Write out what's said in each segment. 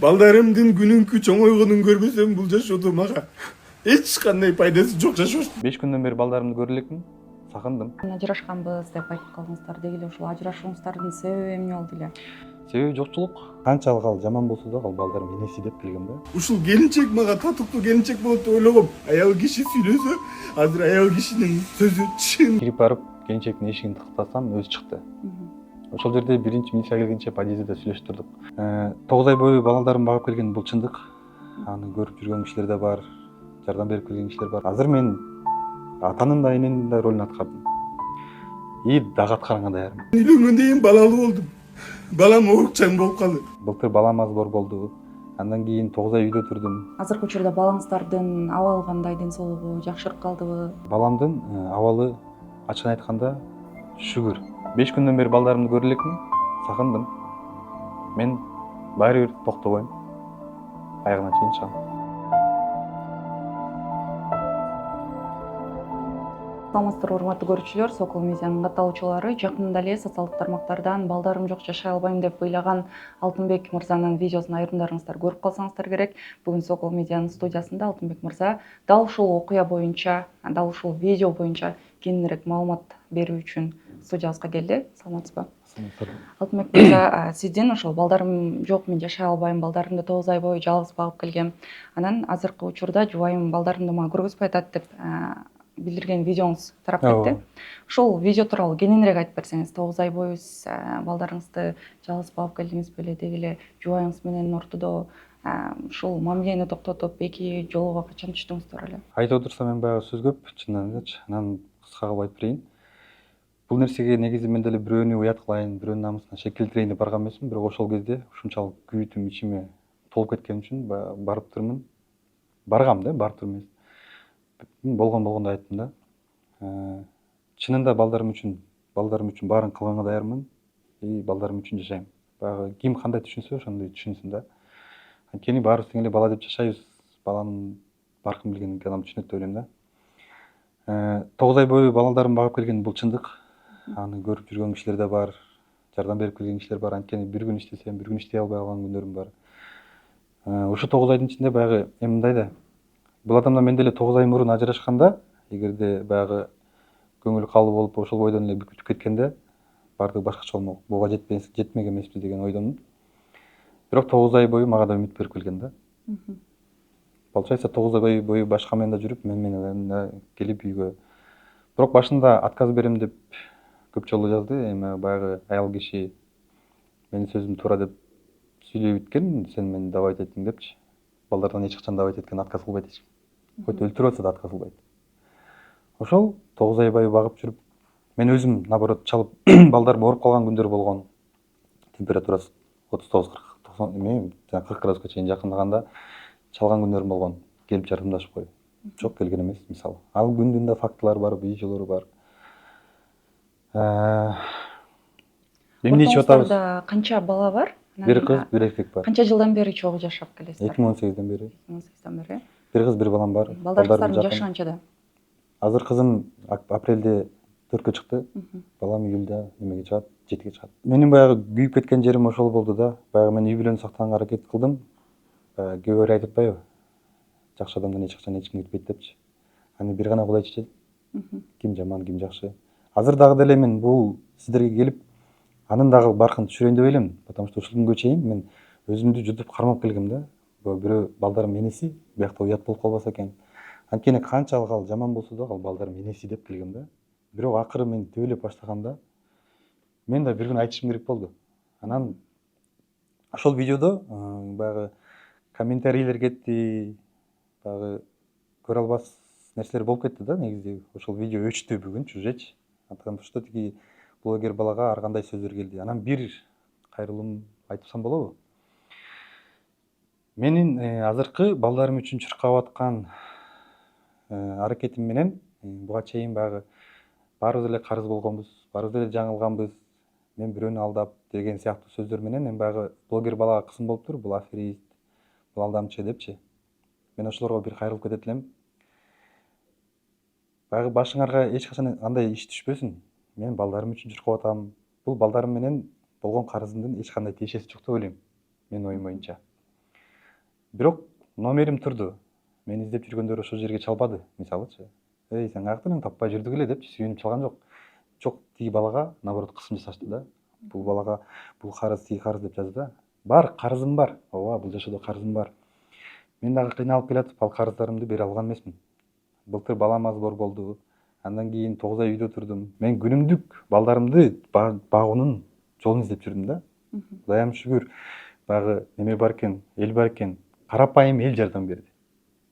Балдарымдын күнүнкү чоңойгонун көрбөсөм бул жашоодо мага эч кандай пайдасы жок жашоо. 5 күндөн бери балдарымды көрө элекмин. Сагындым. Ажырашканбыз деп айтып калдыңыздар. Деги эле ушул ажырашууңуздардын себеби эмне болду эле? Себеби жокчулук. Канчалык ал жаман болсо да ал балдарым энеси деп келгем да. Ушул келинчек мага татыктуу келинчек болот деп ойлогом. Аял киши сүйлөсө, азыр аял кишинин сөзү чын. Кирип барып келинчектин эшигин тыктасам өзү чыкты. Ошол жерде биринчи милиция келгенче подъездде сүйлөшүп турдук. 9 ай бою балдарым багып келген бул чындык. Аны көрүп жүргөн кишилер да бар, жардам берип келген кишилер бар. Азыр мен атанын да эненин да ролун аткардым. И дагы аткарганга даярмын. Үйлөнгөндөн кийин балалуу болдум. Балам оорукчан болуп калды. Былтыр балам аз бор болду. Андан кийин 9 ай үйдө турдум. Азыркы учурда балаңыздардын абалы кандай, ден соолугу жакшырып калдыбы? Баламдын абалы ачыгын айтканда шүгүр. 5 күндөн бери балдарымды көрө элекмин. Сагындым. Мен баары бир токтобойм. Аягына чейин чыгам. Саламатсыздарбы урматтуу көрүүчүлөр, Сокол медианын катталуучулары. Жакында эле социалдык тармактардан балдарым жок жашай албайм деп ыйлаган Алтынбек мырзанын видеосун айрымдарыңыздар көрүп калсаңыздар керек. Бүгүн Сокол медианын студиясында Алтынбек мырза дал ушул окуя боюнча, дал ушул видео боюнча кененирээк маалымат берүү үчүн студиябызга келди. Саламатсызбы? Алтынбек мырза, сиздин ошол балдарым жок, мен жашай албайм, балдарымды 9 ай бою жалгыз багып келгем. Анан азыркы учурда жубайым балдарымды мага көргөзбөй атат деп билдирген видеоңуз тарап кетти. Ошол видео тууралуу кененирээк айтып берсеңиз, 9 ай бою балдарыңызды жалгыз багып келдиңиз беле, деги эле жубайыңыз менен ортодо ушул мамилени токтотуп эки жолго качан түштүңүздөр эле? Айтып отурсам мен баягы сөз көп, чынынан элечи. Анан кыска кылып айтып берейин. Бул нерсеге негизи мен деле бирөөнү уят кылайын, бирөөнүн намысына шек келтирейин деп барган эмесмин, бирок ошол кезде ушунчалык күйүтүм ичиме толуп кеткен үчүн барып турмун. Баргам да, барып турмун эмес. Болгондо айттым да. Чынында балдарым үчүн баарын кылганга даярмын и балдарым үчүн жашайм. Баягы ким кандай түшүнсө ошондой түшүнсүн да. Анткени баарыбыз тең эле бала деп жашайбыз. Баланын баркын билген адам түшүнөт деп ойлойм да. 9 ай бою балдарым багып келген бул чындык. Аны көрүп жүргөн кишилер да бар, жардам берип келген кишилер бар. Анткени бир күн иштесем, бир күн иштей албай калган күндөрүм бар. Ошо 9 айдын ичинде баягы мындай да. Бул адамдар мен деле 9 ай мурун ажырашканда, эгерде баягы көңүл калы болуп ошол бойдон эле бүтүп кеткенде баардыгы башкача болмок. Буга жетмек эмеспиз деген ойдомун. Бирок 9 ай бою мага да үмүт берип келген да. Получается 9 ай бою башка менен да жүрүп, мен менен да келип үйгө. Бирок башында отказ берем деп көп жолу жазды. Эми баягы аял киши менин сөзүм туура деп сүйлөй бүткөн, сен мени давайт эттиң депчи. Балдардан эч качан давайт эткен отказ кылбайт эч ким. Хоть өлтүрүп атса да отказ кылбайт. Ошол 9 ай бою багып жүрүп, мен өзүм наоборот чалып балдарым ооруп калган күндөр болгон. Температурасы 39-40, 90, 40 градуска чейин жакындаганда чалган күндөрүм болгон. Келип жардамдашып коюп. Жок келген эмес, мисалы. Ал күндүн да фактылары бар, видеолору бар. Эмне ичип атабыз? Ортоңуздарда канча бала бар? Бир кыз, бир эркек бар. Канча жылдан бери чогуу жашап келесиздер? 2018ден бери. 2018ден бери. Бир кыз, бир балам бар. Балдарыңыздардын жашы канчада? Азыр кызым апрелде 4кө чыкты. Балам июлда немеге чыгат, 7ге чыгат. Менин баягы күйүп кеткен жерим ошол болду да. Баягы мен үй бүлөнү сактаганга аракет кылдым. Көп ыры айтып атпайбы? Жакшы адамдан эч качан эч ким өтпөйт депчи. Аны бир гана Кудай чечет. Ким жаман, ким жакшы. Азыр дагы деле мен бул сиздерге келип анын дагы баркын түшүрөйүн деп элем, потому что ушул күнгө чейин мен өзүмдү жутуп кармап келгем да. Бирөө балдарым энеси, биякта уят болуп калбаса экен. Анткени канчалык ал жаман болсо да ал балдарым энеси деп келгем да. Бирок акыры мен төбөлөп баштаганда мен да бир күн айтышым керек болду. Анан ошол видеодо баягы комментарийлер кетти, баягы көрө албас нерселер болуп кетти да негизи. Ошол видео өчтү бүгүнчү ужечи. Потому что тиги блогер балага ар кандай сөздөр келди. Анан бир кайрылым айтсам болобу? Менин азыркы балдарым үчүн чуркап аткан аракетим менен буга чейин баягы баарыбыз эле карыз болгонбуз, баарыбыз эле жаңылганбыз, мен бирөөнү алдап деген сыяктуу сөздөр менен эми баягы блогер балага кысым болуптур, бул аферист, бул алдамчы депчи. Мен ошолорго бир кайрылып кетет элем. Баягы башыңарга эч качан андай иш түшпөсүн. Мен балдарым үчүн чуркап атам. Бул балдарым менен болгон карызымдын эч кандай тиешеси жок деп ойлойм. Менин оюм боюнча. бирок номерим турду. Мени издеп жүргөндөр ошол жерге чалбады, мисалычы. Эй, сен каяктан таппай жүрдүк эле депчи сүйүнүп чалган жок. Жок, тиги балага наоборот кысым жасашты да. Бул балага бул карыз, тиги карыз деп жазды да. Бар, карызым бар. Ооба, бул жашоодо карызым бар. Мен дагы кыйналып келатып, ал карыздарымды бере алган эмесмин. Былтыр балам аз бор болду. Андан кийин 9 ай үйдө турдум. Мен күнүмдүк балдарымды багуунун жолун издеп жүрдүм да. Кудайым шүгүр, баягы неме бар экен, эл бар экен. Карапайым эл жардам берди.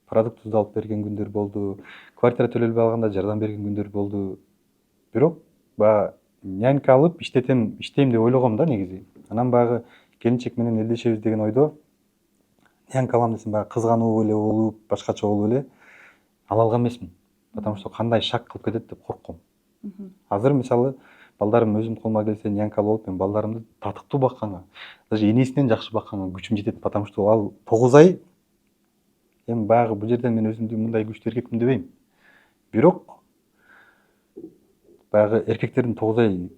Продуктубузду алып берген күндөр болду. Квартира төлөлбөй алганда жардам берген күндөр болду. Бирок баягы нянька алып иштейм деп ойлогом да негизи. Анан баягы келинчек менен элдешебиз деген ойдо нянька алам десем баягы кызгануу эле болуп, башкача болуп эле ала алган эмесмин. Потому что кандай шак кылып кетет деп коркком. Азыр мисалы балдарым өзүм колума келсе нянька алып мен балдарымды татыктуу бакканга, даже энесинен жакшы бакканга күчүм жетет, потому что ал 9 ай эми баягы бул жерден мен өзүмдү мындай күчтүү эркекмин дебейм. Бирок баягы эркектердин 9 ай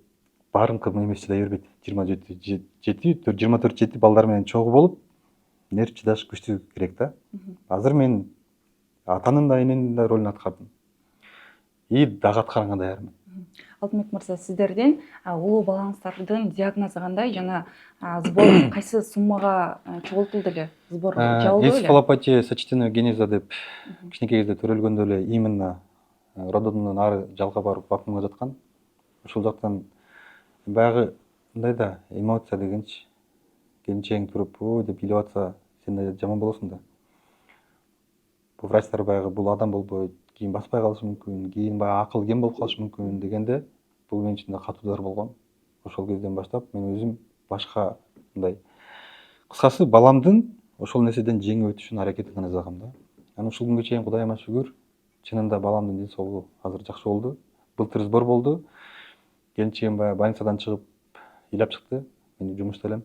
баарынкы эмеси чыдай бербейт. 24-7 балдар менен чогуу болуп, нерв чыдаш күчтүү керек да. Азыр мен атанын да эненин да ролун аткардым. И дагы аткарганга даярмын. Алтынбек мырза, сиздердин улуу балаңыздардын диагнозу кандай жана сбор кайсы суммага чогултулду эле? Сбор жабылды беле? Энцефалопатия сочетанного генеза деп кичинекей кезде төрөлгөндө эле именно роддомдон ары жалга барып вакуумга жаткан. Ошол жактан баягы мындай да эмоция дегенчи, келинчегиң туруп ой деп ыйлап атса сен да жаман болосуң да. Бул врачтар баягы бул адам болбойт, кийин баспай калышы мүмкүн, кийин баягы акыл кем болуп калышы мүмкүн дегенде бул мен үчүн да катуудар болгон. Ошол кезден баштап мен өзүм башка мындай кыскасы баламдын ошол нерседен жеңип өтүшүнүн аракетин гана жасагам да. Анан ушул күнгө чейин Кудайыма шүгүр, чынында баламдын ден соолугу азыр жакшы болду. Былтыр сбор болду. Келинчегим баягы больницадан чыгып ыйлап чыкты. Мен жумушта элем.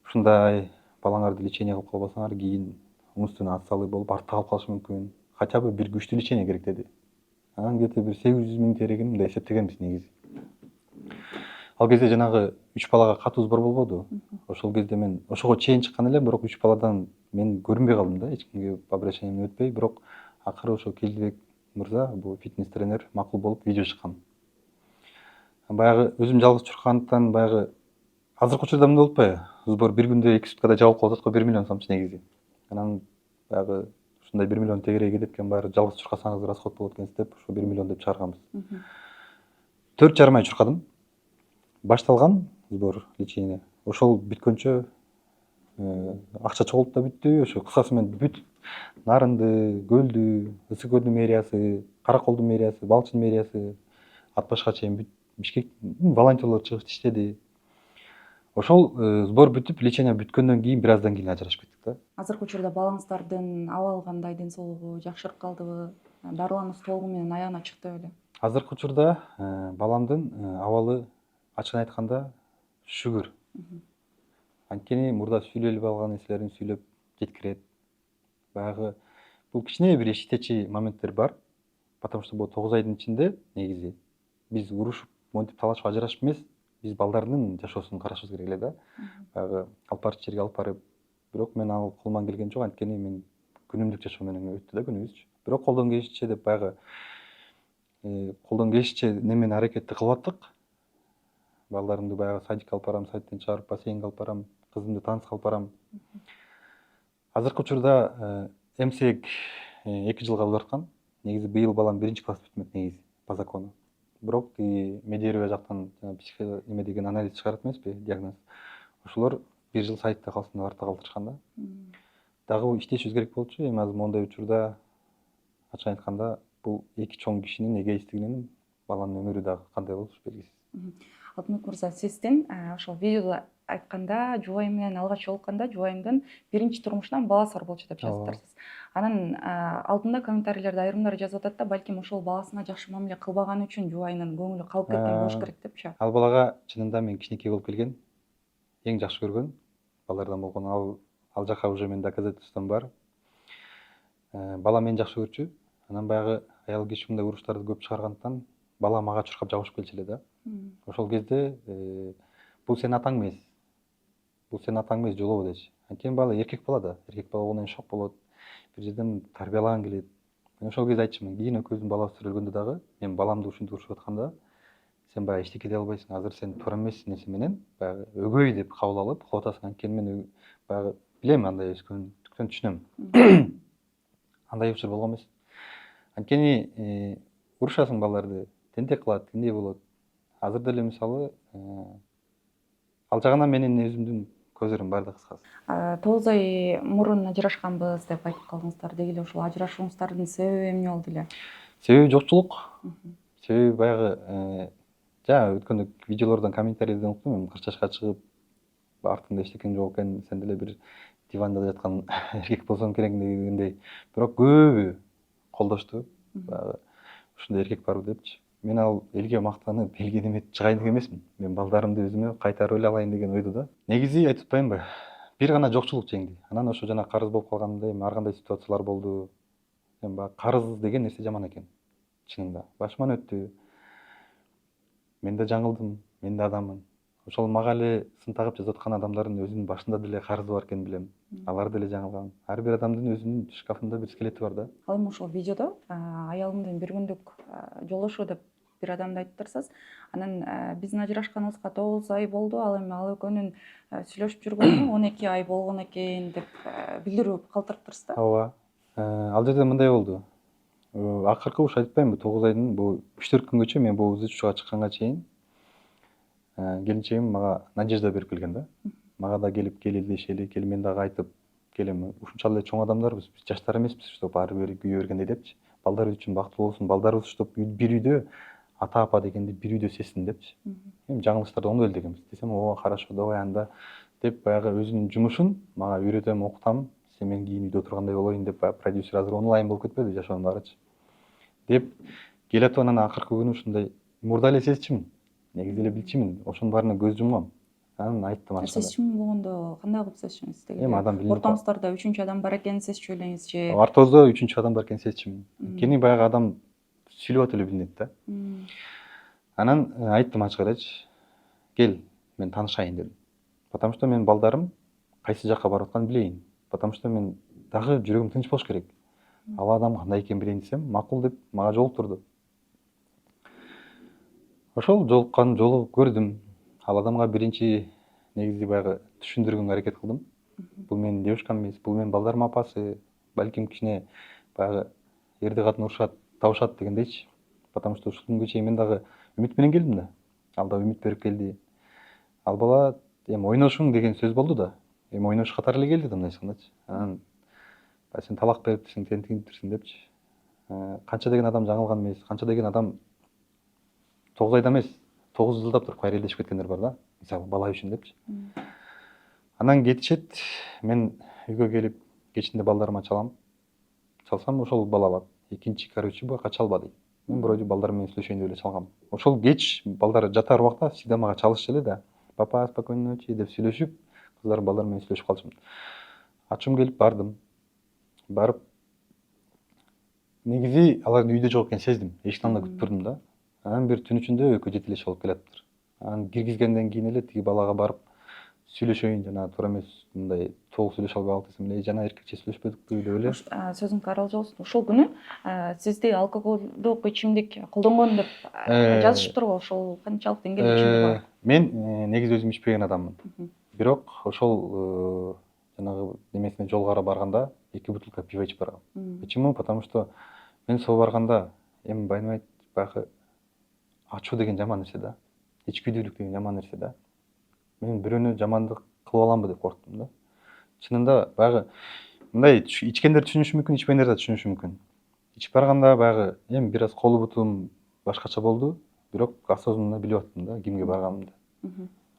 Ушундай балаңарды лечение кылып калбасаңар кийин умственный отсталый болуп артта калып калышы мүмкүн. Хотя бы бир күчтүү лечение керек деди. Анан где-то бир 800 000 терегин мындай эсептегенбиз негизи. Ал кезде жанагы 3 балага катуу сбор болбоду. Ошол кезде мен ошого чейин чыккан элем, бирок 3 баладан мен көрүнбөй калдым да, эч кимге обращением өтпөй, бирок акыры ошо Келдибек мырза, бул фитнес тренер макул болуп видео чыккан. Баягы өзүм жалгыз чуркандыктан баягы азыркы учурда мындай болуп атпайбы? Сбор бир күндө 2 суткада жабылып калып атат го, 1 миллион сомчу негизи. Анан баягы ушундай 1 миллион тегерей кетет экен, баары жалгыз чуркасаңыз расход болот экенсиз деп ошо 1 миллион деп чыгарганбыз. 4,5 ай чуркадым. Башталган сбор лечение. Ошол бүткөнчө акча чогулуп да бүттү. Ошо кыскасы мен бүт Нарынды, Көлдү, Ысык көлдүн мэриясы, Караколдун мэриясы, Балчын мэриясы, Атбашка чейин бүт Бишкек волонтерлор чыгып иштеди. Ошол сбор бүтүп, лечение бүткөндөн кийин бир аздан кийин ажырашып кеттик да. Азыркы учурда балаңыздардын абалы кандай, ден соолугу жакшырып калдыбы? Дарылануусу толугу менен аягына чыкты беле? Азыркы учурда баламдын абалы ачыгын айтканда шүгүр. Анткени мурда сүйлөй элбей алган нерселерин сүйлөп жеткирет. Баягы бул кичине бир эшитечи моменттер бар. Потому что бул 9 айдын ичинде негизи биз урушуп, монтип талашып ажырашып эмес, биз балдардын жашоосун карашыбыз керек эле да. Баягы алып барчу жерге алып барып, бирок мен ал колуман келген жок, анткени мен күнүмдүк жашоо менен өттү да күнүбүзчү. Бирок колдон келишинче деп баягы колдон келишинче немен аракетти кылып аттык. Балдарымды баягы садикке алып барам, садиктен чыгарып бассейнге алып барам, кызымды танцка алып барам. Азыркы учурда эмсек 2 жылга узарткан. Негизи быйыл балам 1-класс бүтмөк негизи по закону. Бирок Медерево жактан психо неме деген анализ чыгарат эмеспи, диагноз. Ошолор 1 жыл садикте калсын деп артта калтырышкан да. Дагы иштешибиз керек болчу. Эми азыр мондай учурда ачык айтканда бул эки чоң кишинин эгоисттигинен баланын өмүрү дагы кандай болушу белгисиз. Алтынбек мырза, сиздин ошол видеодо айтканда жубайым менен алгач жолукканда жубайымдын биринчи турмушунан баласы бар болчу деп жазыптырсыз. Анан алдында комментарийлерде айрымдары жазып атат да, балким ошол баласына жакшы мамиле кылбаганы үчүн жубайынын көңүлү калып кеткен болуш керек депчи. Ал балага чынында мен кичинекей болуп келген, эң жакшы көргөн балдардан болгон. Ал жака уже мен доказательством бар. Бала мени жакшы көрчү. Анан баягы аял киши мындай уруштарды көп чыгаргандыктан бала мага чуркап жабышып келчү эле да. Ошол кезде бул сенин атаң эмес. Бул сенин атаң эмес, жолобо дечи. Анткени бала эркек бала да. Эркек бала болгондон кийин шок болот. Бир жерден тарбиялаган келет. Мен ошол кезде айтчумун, кийин экөөбүздүн балабыз төрөлгөндө дагы мен баламды ушинтип урушуп атканда сен баягы эчтеке дей албайсың. Азыр сен туура эмес нерсе менен баягы өгөй деп кабыл алып кылып атасың. Анткени мен баягы билем андай өскөндүктөн түшүнөм. Андай учур болгон эмес. Анткени урушасың балдарды, тентек кылат, эмне болот. Азыр деле мисалы ал жагынан менин өзүмдүн көзүрүм бар да кыскасы. 9 ай мурун ажырашканбыз деп айтып калдыңыздар. Деги эле ушул ажырашууңуздардын себеби эмне болду эле? Себеби жокчулук. Себеби баягы жана өткөндө видеолордон комментарийлерден уктум, мен 40 жашка чыгып артыңда эчтекең жок экен, сен деле бир диванда жаткан эркек болсоң керек дегендей. Бирок көбү колдошту. Баягы ушундай эркек барбы депчи. Мен ал элге мактанып, элге неметип чыгайын деген эмесмин. Мен балдарымды өзүмө кайтарып эле алайын деген ойдо да. Негизи айтып атпаймынбы? Бир гана жокчулук жеңди. Анан ошо жана карыз болуп калганда эми ар кандай ситуациялар болду. Эми баягы карыз деген нерсе жаман экен. Чынында. Башыман өттү. Мен да жаңылдым, мен да адаммын. Ошол мага эле сын тагып жазып аткан адамдардын өзүнүн башында деле карызы бар экенин билем. Алар деле жаңылган. Ар бир адамдын өзүнүн шкафында бир скелети бар да. Ал эми ошол видеодо аялым менен бир күндүк жолугушуу деп бир адамды айттырсыз. Анан биздин ажырашканыбызга 9 ай болду. Ал эми ал экөөнүн сүйлөшүп жүргөнүнө 12 ай болгон экен деп билдирүү калтырыптырсыз да. Ооба. Ал жерде мындай болду. Акыркы ушу айтпаймынбы 9 айдын бул 3-4 күнгөчө мен бул изучууга чыкканга чейин келинчегим мага надежда берип келген да. Мага да келип келелдешели, кел мен дагы айтып келем. Ушунчалык эле чоң адамдарбыз, биз жаштар эмеспиз, чтоб ары бери күйө бергендей депчи. Балдарыбыз үчүн бактылуу болсун, балдарыбыз чтоб бир үйдө ата апа дегенди бир үйдө сезсин депчи. Эми жаңылыштарды оңдой эле дегенбиз. Десем, ооба хорошо, давай анда деп баягы өзүнүн жумушун мага үйрөтөм, окутам. Сен мен кийин үйдө отургандай болоюн деп баягы продюсер азыр онлайн болуп кетпеди жашоонун баарычы. Деп келатып анан акыркы күнү ушундай мурда эле сезчүмүн. Негизи эле билчүмүн. Ошонун баарына көз жумгам. Анан айттым ачык. Сезчүмүн болгондо кандай кылып сезчүңүз? Эми адам билинет. Ортоңуздарда 3-чү адам бар экенин сезчү элеңиз же? Артыбызда 3-чү адам бар экенин сезчүмүн. Кени баягы адам сүйлөп атып эле билинет да. Анан айттым ачык элечи. Кел, мен таанышайын дедим. Потому что менин балдарым кайсы жакка барып атканын билейин. Потому что мен дагы жүрөгүм тынч болуш керек. Ал адам кандай экенин билейин десем, макул деп мага жолуктурду. Ошол жолуккан жолу көрдүм. Ал адамга биринчи негизи баягы түшүндүргөнгө аракет кылдым. Бул менин девушкам эмес, бул менин балдарымдын апасы. Балким кичине баягы эрди катын урушат, табышат дегендейчи. Потому что ушул күнгө чейин мен дагы үмүт менен келдим да. Ал да үмүт берип келди. Ал бала эми ойношуң деген сөз болду да. Эми ойнош катары эле келди да мындай айткандачы. Анан сен талак бериптирсиң, тентиктирсиң депчи. Канча деген адам жаңылган эмес, канча деген адам 9 айда эмес, 9 жылдап туруп кайра элдешип кеткендер бар да. Мисалы бала үчүн депчи. Анан кетишет, мен үйгө келип кечинде балдарыма чалам. Чалсам ошол бала алат. Экинчи, короче, буга чалбады. Мен вроде балдар менен сүйлөшөйүн деп эле чалгам. Ошол кеч балдар жатар убакта всегда мага чалышчу эле да. Папа, спокойной ночи деп сүйлөшүп, кыздар балдар менен сүйлөшүп калчумун. Ачуум келип бардым. Барып негизи алардын үйдө жок экенин сездим. Эшиктин алдында күтүп турдум да. Анан бир түн ичинде экөө жетелешип алып келатыптыр. Анан киргизгенден кийин эле тиги балага барып сүйлөшөйүн, жана туура эмес мындай толук сүйлөшө албай калдык десем эле, жана эркекче сүйлөшпөдүкпү деп эле. Сөзүңүз аралашып болсун. Ошол күнү сизди алкоголдук ичимдик колдонгон деп жазышыптыр го. Ошол канчалык деңгээлде ичимдик бар? Мен негизи өзүм ичпеген адаммын. Бирок ошол жанагы немесине жолгара барганда 2 бутылка пиво ичип баргам. Почему? Потому что мен сол барганда эми байнабайт баягы ачуу деген жаман нерсе да. Ичкүдүүлүк деген жаман нерсе да. Мен бирөөнү жамандык кылып аламбы деп корктум да. Чынында баягы мындай ичкендер түшүнүшү мүмкүн, ичпегендер да түшүнүшү мүмкүн. Ичип барганда баягы эми бир аз колу бутум башкача болду, бирок осознанно билип аттым да кимге барганымды.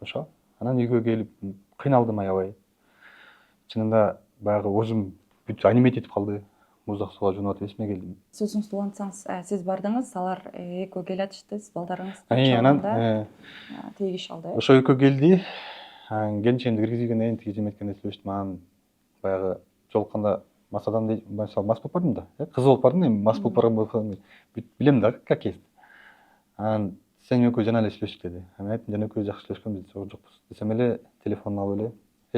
Ошо. Анан үйгө келип кыйналдым аябай. Чынында баягы оозум бүт анимет этип калды. Муздак сууга жуунуп атып эсиме келдим. Сөзүңүздү улантсаңыз, сиз бардыңыз, алар экөө келатышты, сиз балдарыңыз Анан тиги киши алды. Ошо экөө келди. Келинчегимди киргизгенден кийин тиги жеметкенде сүйлөштүм. Анан баягы жолукканда мас адам дейт, мисалы мас болуп бардым да. Кыз болуп бардым, эми мас болуп барган бүт билем да как есть. Анан сен экөө жана эле сүйлөштүк деди. Мен айттым, жана экөө жакшы сүйлөшкөнбүз, жокпуз. Десем эле телефонун алып эле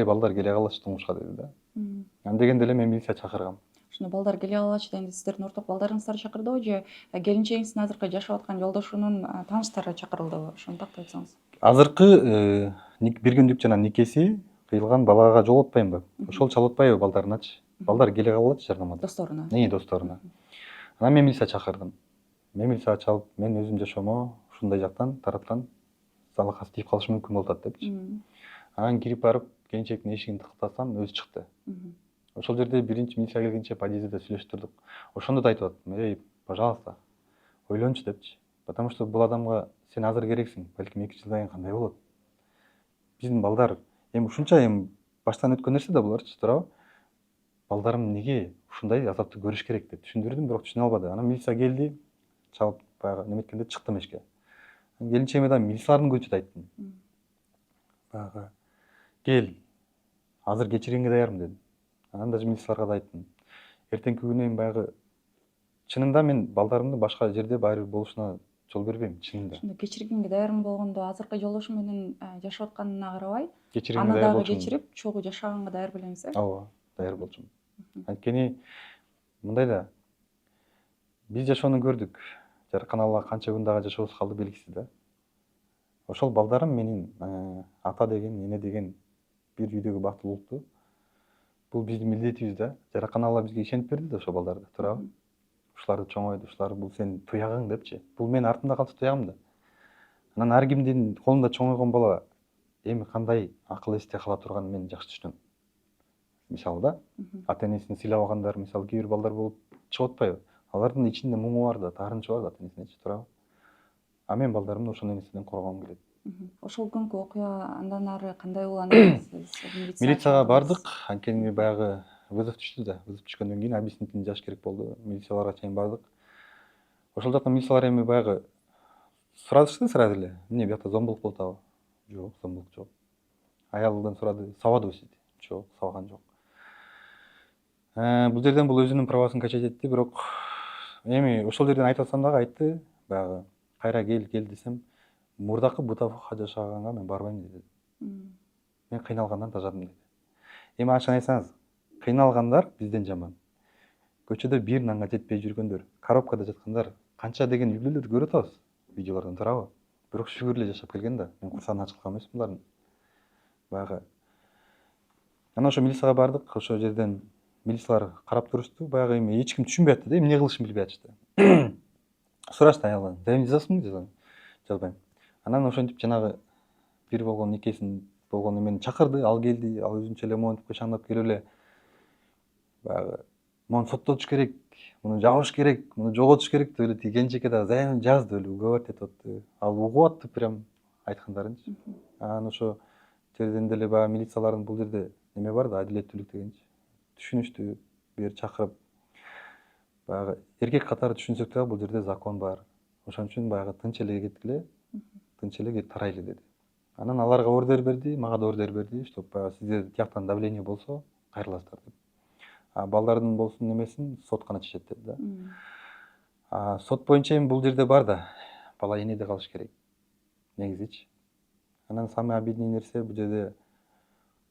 балдар келе калачы туңушка деди да. Андегенде эле мен милиция чакыргам. Ошондо балдар келе калачы дегенде сиздердин орток балдарыңыздар чакырдыбы же келинчегиңиздин азыркы жашап аткан жолдошунун тааныштары чакырылдыбы? Ошону тактап айтсаңыз. Азыркы бир күндүк жана никеси кыйылган балага жол отпаймынбы? Ошол чала отпайбы балдарыначы? Балдар келе калачы жарнамада. Досторуна. Досторуна. Анан мен милиция чакырдым. Мен милицияга чалып, мен өзүм жашоомо ушундай жактан, тараптан залакасы тийип калышы мүмкүн болуп атат депчи. Анан кирип барып, келинчектин эшигин тыктасам, өзү чыкты. Ошол жерде биринчи милиция келгенче подъездде сүйлөштүрдүк. Ошондо да айтып аттым, пожалуйста, ойлончу депчи. Потому что бул адамга сен азыр керексиң, балким 2 жылдан кийин кандай болот? Биздин балдар ушунча баштан өткөн нерсе да буларчы, туурабы? Балдарым неге ушундай азапты көрүш керек деп түшүндүрдүм, бирок түшүнө албады. Анан милиция келди, чалып баягы неметкенде чыктым эшикке. Келинчегиме да милициялардын көчүдө айттым. Баягы кел, азыр кечиргенге даярмын дедим. Анан даже милицияларга да айттым. Эртеңки күнү баягы чынында мен балдарымдын башка жерде баары бир болушуна жол бербейм, чынында. Ошондо кечиргенге даярмын болгондо азыркы жолдошу менен жашап атканына карабай, Кечиргенге аны даяр дагы болчумун. кечирип, чогуу жашаганга даяр белеңиз, Ооба, даяр болчумун. Анткени мындай да биз жашоону көрдүк. Жарканалла канча күн дагы жашообуз калды белгисиз да. Ошол балдарым менин ата деген, эне деген бир үйдөгү бактылуулукту бул биздин милдетибиз да. Жарканалла бизге ишенип берди да ошол балдарды, туурабы? Ушуларды чоңойду, ушулар бул сенин туягың депчи. Бул менин артымда калчу туягым да. Анан ар кимдин колунда чоңойгон бала эми кандай акыл эсте кала турганын мен жакшы түшүнөм. Мисалы да, ата энесин сыйлабагандар, мисалы кээ бир балдар болуп чыгып атпайбы? Алардын ичинде муңу бар да, таарынычы бар да ата энесинечи, туурабы? А мен балдарымды ошол нерседен коргогум келет. Ошол күнкү окуя андан ары кандай уланды? Сиз Милицияга бардык, анткени баягы вызов түштү да. Вызов түшкөндөн кийин объяснительный жазыш керек болду. Милицияларга чейин бардык. Ошол жактан милициялар эми баягы сурадышты сразу эле. Эмне бuyakта зомбулук болуп атабы? Жок, зомбулук жок. Аялдан сурады, сабадыбы сизди? Жок, сабаган жок. Бул жерден бул өзүнүн правасын качать этти, бирок эми ошол жерден айтып атсам дагы айтты, баягы кайра кел десем, мурдакы бытовуха жашаганга мен барбайм деди. Мен кыйналгандан тажадым деди. Эми ачыгын айтсаңыз, кыйналгандар бизден жаман. Көчөдө бир нанга жетпей жүргөндөр, коробкада жаткандар канча деген үйлөлөр көрүп атабыз видеолордон, туурабы? Бирок шүгүр эле жашап келген да. Мен курсагын ачкан эмесмин булардын. Баягы. Анан ошо милицияга бардык, ошол жерден милициялар карап турушту, баягы эми эч ким түшүнбөй атты да, эмне кылышын билбей атышты. Сурашты аялдан, эмне жазасыңбы? Жазбайм. Анан ошентип жанагы бир болгон никесин болгон эмени чакырды, ал келди, ал өзүнчө эле монтип кышандап келип эле баягы муну соттотуш керек, муну жабыш керек, муну жоготуш керек деп эле келинчекке дагы заявление жазды эле, уговаривать этип атты. Ал угуп атты прям айткандарынчы. Анан ошо жерден деле баягы милициялардын бул жерде неме бар да, адилеттүүлүк дегенчи. Түшүнүштү, бир чакырып баягы эркек катары түшүнсөк дагы бул жерде закон бар. Ошон үчүн баягы тынч эле кеткиле, тынч эле тарайлы деди. Анан аларга ордер берди, мага да ордер берди, чтоб баягы сизде тияктан давление болсо кайрыласыздар деп. А балдардын болсун немесин сот гана чечет деди да. Сот боюнча эми бул жерде бар да, бала энеде калыш керек. Негизичи. Анан самый обидный нерсе бул жерде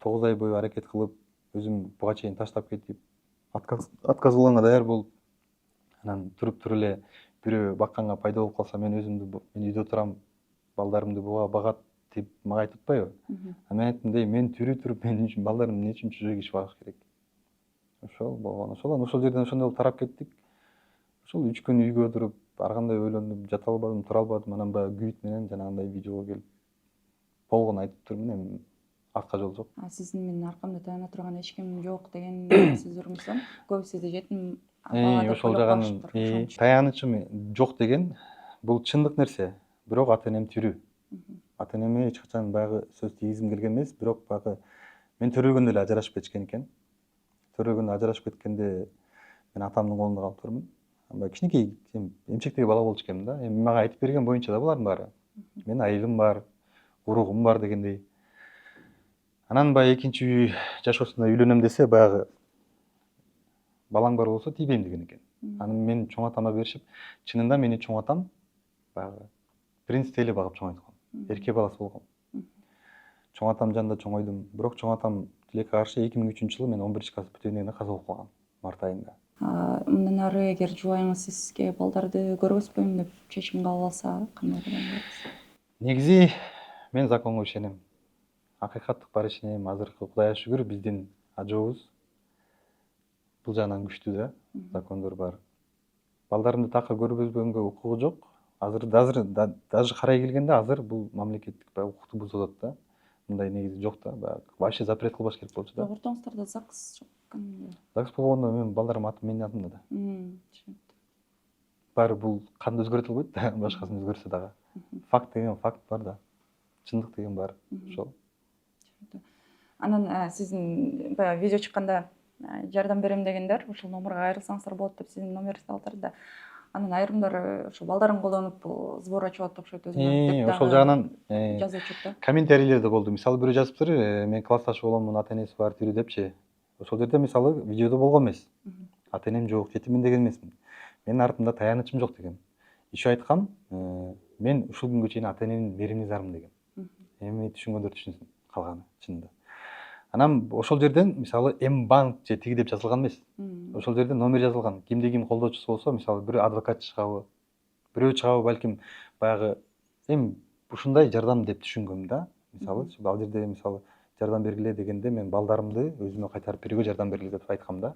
9 ай бою аракет кылып, өзүм буга чейин таштап кетип, отказ кылганга даяр болуп, анан туруп эле бирөө бакканга пайда болуп калса, мен өзүмдү, мен үйдө турам, балдарымды буга багат деп мага айтып атпайбы? Мен айттым, мен тирүү туруп, мен үчүн балдарым эмне үчүн чужой киши багыш керек? Ошол болгон. Ошол жерден ошондой болуп тарап кеттик. Ошол 3 күн үйгө туруп, ар кандай ойлонуп, жата албадым, тура албадым. Анан баягы күйүт менен жанагындай видеого келип, болгону айтып турмун, эми артка жол жок. Сиздин менин аркамда таяна турган эч ким жок деген сездирмесем, көбү сизди жетим бала деп Ошол ойлоп жагын калышыптыр. таянычым жок деген бул чындык нерсе. Бирок ата энем тирүү. Ата энеме эч качан баягы сөз тийгизгим келген эмес, бирок баягы мен төрөлгөндө эле ажырашып кетишкен экен. Төрөлгөндө ажырашып кеткенде мен атамдын колунда калып турмун. Кичинекей эмчектеги бала болчу экенмин да. Эми мага айтып берген боюнча да булардын баары. Менин айылым бар, уругум бар дегендей. Анан баягы экинчи үй жашоосунда үйлөнөм десе, баягы балаң бар болсо тийбейм деген экен. Анан мен чоң атама беришип, чынында мени чоң атам баягы принцтей эле багып чоңойткон. Эрке баласы болгон. чоң атам жанында чоңойдум. Бирок чоң атам тилекке каршы 2003-жылы мен 11 класс бүтүрүнөн кийин каза болуп калган март айында. Мындан ары эгер жубайыңыз сизге балдарды көргөзбөйм деп чечим кабыл алса кандай көрөңүз? Негизи мен законго ишенем. Акыйкаттык бар ишенем. Азыркы Кудайга шүгүр биздин ажообуз бул жагынан күчтүү да, закондор бар. Балдарымды такыр көргөзбөгөнгө укугу жок. Азыр даже карай келгенде азыр бул мамлекеттик баягы укукту бузуп атат да. Мындай негизи жок да, баягы вообще запрет кылбаш керек болчу да. Ортоңуздарда ЗАГС жок экенби? ЗАГС болгондо мен балдарым аты менин атымда да. Түшүнүктүү. Баары бул канды өзгөртө албайт да, башкасын өзгөрсө дагы. Факт деген факт бар да. Чындык деген бар. Ошол. Түшүнүктүү. Анан сиздин баягы видео чыкканда жардам берем дегендер ушул номерге айрылсаңыздар болот деп сиздин номериңизди алыптыр да. Анан айрымдары ошо балдарын колдонуп сбор ачып атат окшойт өзүнө. Ошол жагынан жазып чыкты да. комментарийлер да болду. Мисалы бирөө жазыптыр, мен классташ боломун, ата энеси бар тирүү депчи. Ошол жерде мисалы видеодо болгон эмес. Ата энем жок, жетиммин деген эмесмин. Менин артымда таянычым жок деген. Еще айткам, мен ушул күнгө чейин ата эненин меримине зармын деген. Эми түшүнгөндөр түшүнсүн калганы чынында. Анан ошол жерден мисалы М-банк же тиги деп жазылган эмес. Ошол жерде номер жазылган. Кимде ким колдоочусу болсо, мисалы бирөө адвокат чыгабы, бирөө чыгабы, балким баягы эми ушундай жардам деп түшүнгөм да. Мисалы ал жерде мисалы жардам бергиле дегенде мен балдарымды өзүмө кайтарып берүүгө жардам бергиле деп айткам да.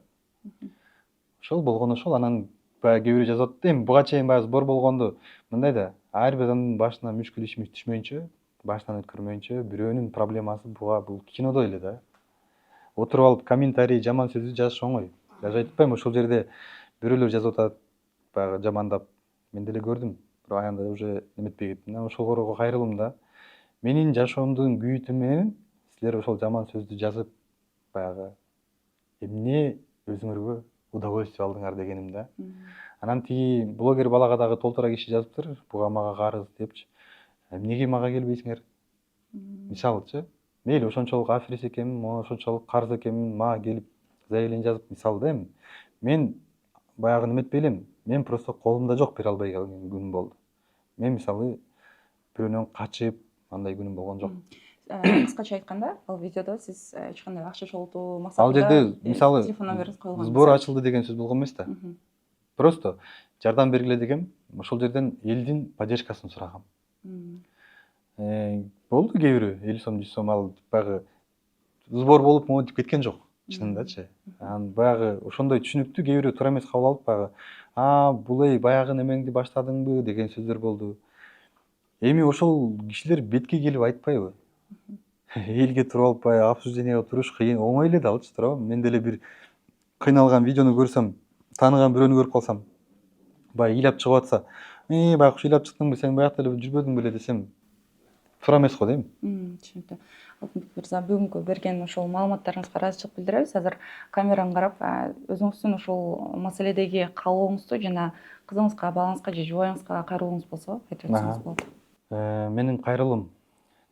Ошол болгону ошол. Анан баягы кээ бирөө жазып атты. Эми буга чейин баягы сбор болгондо мындай да, ар бир адамдын башына мүшкүл иш түшмөйүнчө, башынан өткөрмөйүнчө бирөөнүн проблемасы бул кинодой эле да. Отуруп алып комментарий, жаман сөздү жазыш оңой. Даже айтып атпайм, ошол жерде бирөөлөр жазып атат, баягы жамандап. Мен деле көрдүм. Бирок аянда уже неметпей кеттим. Ошолго кайрылдым да. Менин жашоомдун күйүтү менен силер ошол жаман сөздү жазып, баягы эмне өзүңөргө удовольствие алдыңар дегеним да. Анан тиги блогер балага дагы толтура киши жазыптыр, буга мага карыз депчи. Эмнеге мага келбейсиңер? Мисалычы, мейли ошончолук аферист экенмин, ошончолук карыз экенмин, мага келип заявление жазып, мисалы да эми. Мен баягы неметпей элем, мен просто колумда жок бере албай калган күнүм болду. Мен мисалы бирөөнөн качып, андай күнүм болгон жок. Кыскача айтканда, ал видеодо сиз эч кандай акча чогултуу максатында Ал жерде мисалы телефон номериңиз койулган. сбор ачылды деген сөз болгон эмес да. Просто жардам бергиле дегем, ошол жерден элдин поддержкасын сурагам. Болду кээ бирөө 50 сом, 100 сом ал баягы сбор болуп монтип кеткен жок, чынындачы. Анан баягы ошондой түшүнүктүү кээ бирөө туура эмес кабыл алып баягы бул баягы немеңди баштадыңбы деген сөздөр болду. Эми ошол кишилер бетке келип айтпайбы? Элге туруп алып баягы обсуждениеге туруш кыйын, оңой эле да алчы, туурабы? Мен деле бир кыйналган видеону көрсөм, тааныган бирөөнү көрүп калсам, баягы ыйлап чыгып атса, байкуш ыйлап чыктыңбы, сен баягы эле жүрбөдүң беле десем, туура эмес го дейм. Түшүнүктүү. Алтынбек мырза, бүгүнкү берген ошол маалыматтарыңызга ыраазычылык билдиребиз. Азыр камераны карап, өзүңүздүн ушул маселедеги каалооңузду жана кызыңызга, балаңызга же жубайыңызга кайрылууңуз болсо айтып өтсөңүз болот. Менин кайрылуум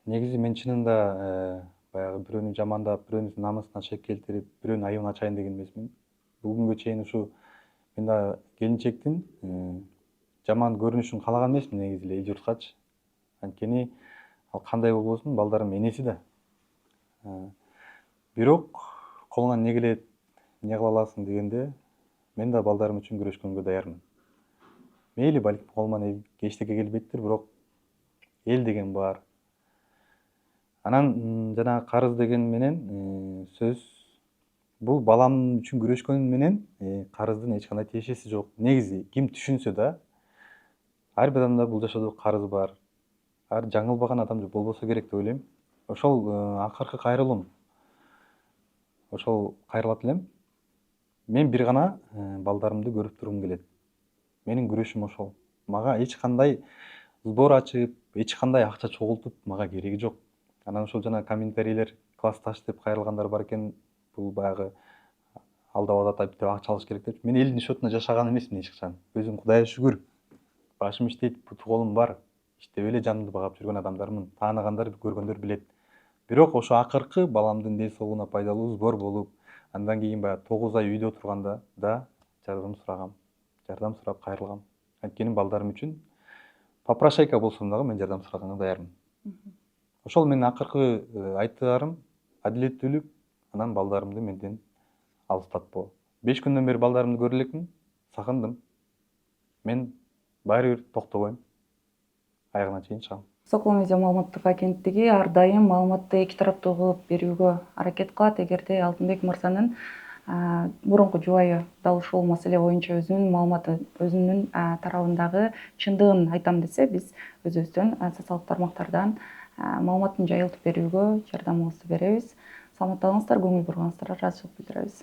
негизи мен чынында баягы бирөөнү жамандап, бирөөнүн намысына шек келтирип, бирөөнүн айыбын ачайын деген эмесмин. Бүгүнгө чейин ушу мен да келинчектин жаман көрүнүшүн каалаган эмесмин негизи эле эл журткачы. Анткени ал кандай болбосун, балдарым энеси да. Бирок колуңан эмне келет, эмне кыла аласың дегенде мен да балдарым үчүн күрөшкөнгө даярмын. Мейли балким колуман эчтеке келбейттир, бирок эл деген бар. Анан жана карыз деген менен сөз бул балам үчүн күрөшкөн менен карыздын эч кандай тиешеси жок. Негизи ким түшүнсө да, ар бир адамда бул жашоодо карыз бар. Ар жаңылбаган адам болбосо керек деп ойлойм. Ошол акыркы кайрылуум. Ошол кайрылат элем. Мен бир гана балдарымды көрүп тургум келет. Менин күрөшүм ошол. Мага эч кандай сбор ачып, эч кандай акча чогултуп мага кереги жок. Анан ошол жана комментарийлер классташ деп кайрылгандар бар экен, бул баягы алдап атат, деп акча алыш керек деп. Мен элдин счетуна жашаган эмесмин эч качан. Өзүм Кудайга шүгүр. Башым иштейт, бут колум бар. Иштеп эле жанымды багып жүргөн адамдармын. Тааныгандар, көргөндөр билет. Бирок ошо акыркы баламдын ден соолугуна пайдалуу сбор болуп, андан кийин баягы 9 ай үйдө турганда да жардам сурагам. Жардам сурап кайрылгам. Анткени балдарым үчүн попрошайка болсом дагы мен жардам сураганга даярмын. Ошол менин акыркы айтаарым адилеттүүлүк, анан балдарымды менден алыстатпоо. 5 күндөн бери балдарымды көрө элекмин, сагындым. Мен баары бир токтобойм. Аягына чейин чыгам. Сокол медиа маалыматтык агенттиги ар дайым маалыматты эки тараптуу кылып берүүгө аракет кылат. Эгерде Алтынбек мырзанын мурунку жубайы дал ушул маселе боюнча өзүнүн маалыматы өзүнүн тарабындагы чындыгын айтам десе, биз өзүбүздөн социалдык тармактардан маалыматын жайылтып берүүгө жардамыбызды беребиз. Саламатта калыңыздар, көңүл бурганыңыздарга ыраазычылык билдиребиз.